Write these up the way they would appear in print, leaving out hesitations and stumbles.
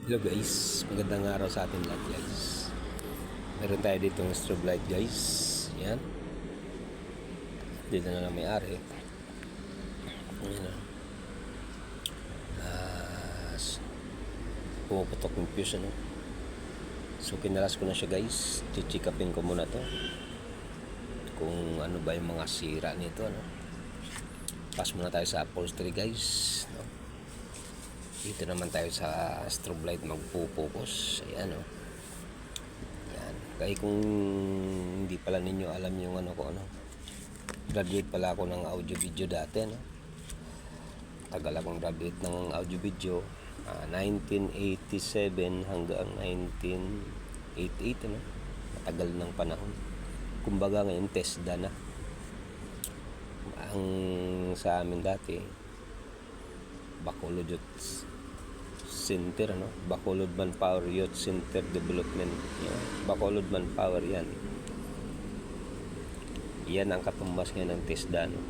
Hello guys, magandang araw sa ating lahat guys. Meron tayo dito ng strobe light guys. Yan. Dito na lang may-ari. Yan o. Pumuputok yung fuse ano. So kinalas ko na siya guys. Chichikapin ko muna to. Kung ano ba yung mga sira nito ano. Pass muna tayo sa upholstery guys. No? Dito naman tayo sa strobe light magpo-focus. Ayan o. Yan. Kaya kung hindi pala ninyo alam yung ano ko ano. Graduate pala ako ng audio video dati no. Tagal akong graduate ng audio video. 1987 hanggang 1988 ano. Matagal ng panahon. Kumbaga ngayon TESDA na. Ang sa amin dati Bacolod Youth Center ano, Bacolod Manpower Youth Center Development. Bacolod Manpower yan. Yan ang katumbas ngayon ng TESDA no.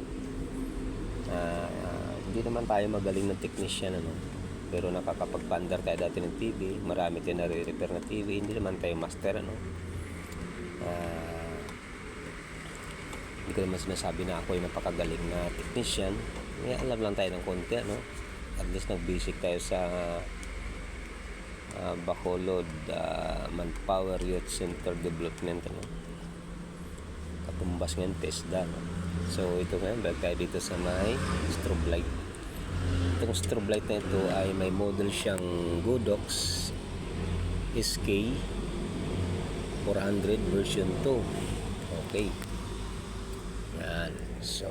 Hindi naman tayo magaling ng technician ano, pero nakakapagpandar tayo dati ng TV. Marami tayo nare-repair na TV. Hindi naman tayo master ano. Hindi ko naman sinasabi na ako yung napakagaling na technician. May alam lang tayo ng konti ano. At least nag-basic tayo sa Bacolod Manpower Youth Center Development ano. Katumbas ngayon TESDA no? So ito ngayon balik tayo dito sa may strobe light. Itong strobe light na ito ay may model siyang Godox SK 400 version 2. Okay. Yan. So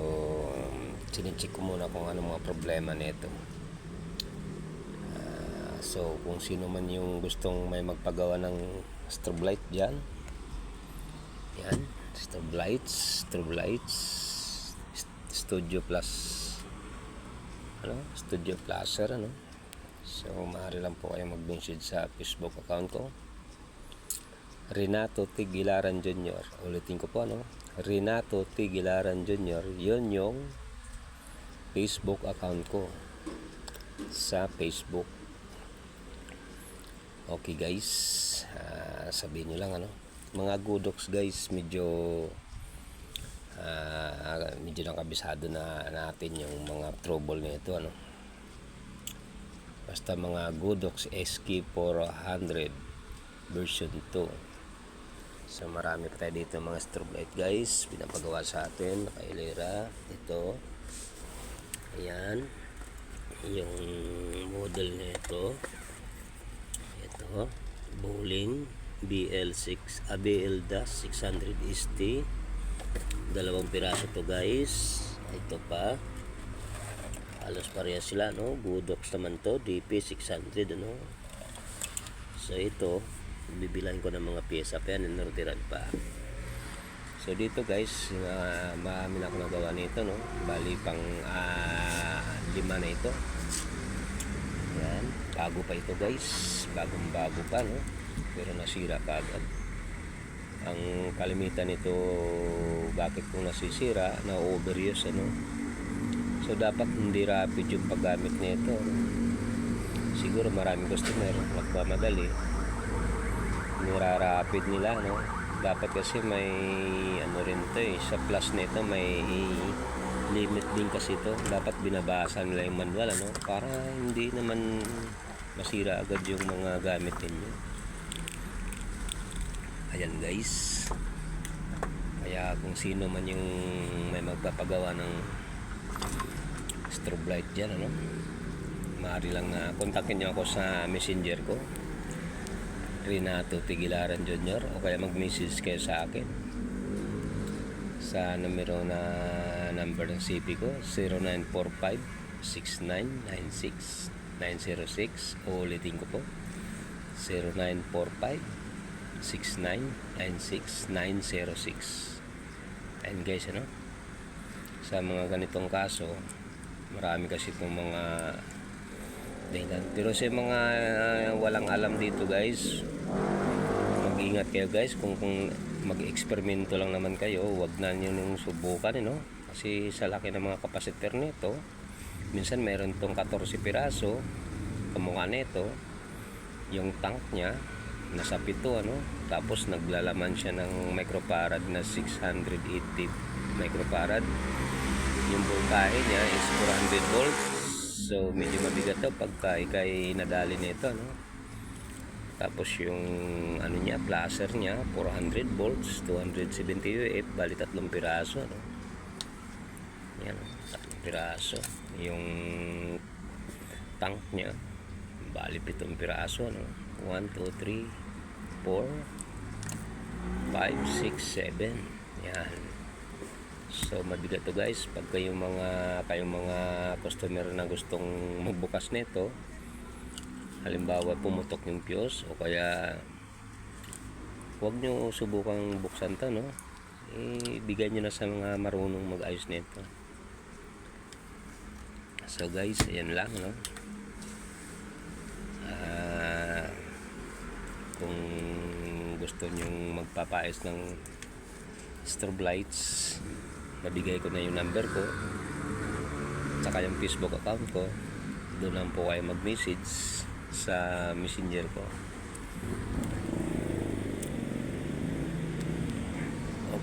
sinicheck ko muna kung ano mga problema nito. So kung sino man yung gustong may magpagawa ng strobe light dyan. Yan. Strobe lights Studio Plus ano, Studio Placer ano. So maaari lang po kayo mag-message sa Facebook account ko, Renato Tigilaran Jr. Ulitin ko po ano, Renato Tigilaran Jr. Yun yung Facebook account ko sa Facebook. Okay guys, sabihin nyo lang ano, mga Godox guys, medyo lang kabisado na natin yung mga trouble nito ano. Basta mga Godox SK400 version 2. So marami pa tayo dito mga strobe light guys, pinapagawa sa atin, nakailera ito. Ayan yung model nito. Ito Bowling BL600 ST. Dalawang piraso to guys. Ito pa halos parehas sila no. Godox naman to, DP600 ano. So ito bibilahin ko ng mga pyesa pa yan, inorderan pa. So dito guys, marami na ako nagawa nito no. Bali pang 5 na ito. Yan, bago pa ito guys, bagong bago pa no, pero nasira ka agad. Ang kalimitan nito, bakit kung nasisira, na overuse ano. So dapat hindi rapid yung paggamit nito. Siguro maraming customer nagmamadali, nira-rapid nila no. Dapat kasi may ano rin to sa plus nito may limit din kasi ito. Dapat binabasa nila yung manual ano, para hindi naman masira agad yung mga gamit ninyo. Ayan guys. Kaya kung sino man yung may magpapagawa ng strobe light dyan ano, maaari lang na kontakin nyo ako sa messenger ko, Renato Tigilaran Jr. O kaya mag-message kayo sa akin sa numero na number ng CP ko, 0945-6996-906. O ulitin ko po, 0945-6996-906. Ayun guys ano, sa mga ganitong kaso marami kasi itong mga dahilan. Pero sa mga walang alam dito guys, mag-ingat kayo guys. Kung mag-eksperimento lang naman kayo, wag na nyo nung subukan no? Kasi sa laki ng mga kapasitor nito, minsan meron tong 14 piraso kamukha nito. yung tank niya nasa 7 ano, tapos naglalaman siya ng microfarad na 680 microfarad. Yung voltahe niya is 400 volts, so medyo mabigat to pagka ikay nadali nito, no? Tapos yung ano niya, placer niya 400 volts, 270 UF, bali 3 piraso, no? Yan, 3 piraso. Yung tank niya bali 7 piraso, no? 1, 2, 3, 4, 5, 6, 7. Yan. So mabigat to guys pag kayong mga customer na gustong magbukas nito. Halimbawa pumutok yung fuse o kaya huwag nyo subukang buksan to, no? Ibigay nyo na sa mga marunong mag-ayos nito. So guys, ayan lang, no? Kung gusto nyong magpapaayos ng strobe lights, nabigay ko na yung number ko saka yung Facebook account ko. Doon lang po kayo mag-message sa messenger ko.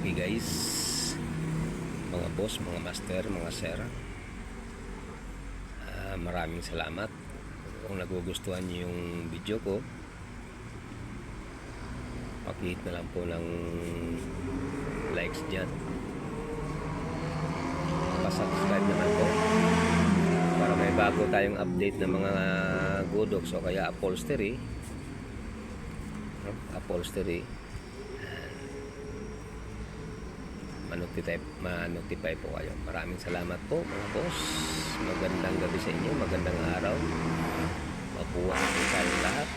Okay guys, mga boss, mga master, mga sir, maraming salamat. Kung nagugustuhan niyo yung video ko, pakihit na lang po ng likes dyan, pa-subscribe naman po para may bago tayong update ng mga godox o kaya upholstery, ma-notify po kayo. Maraming salamat po mga boss, magandang gabi sa inyo, magandang araw, mabuhay po tayong lahat.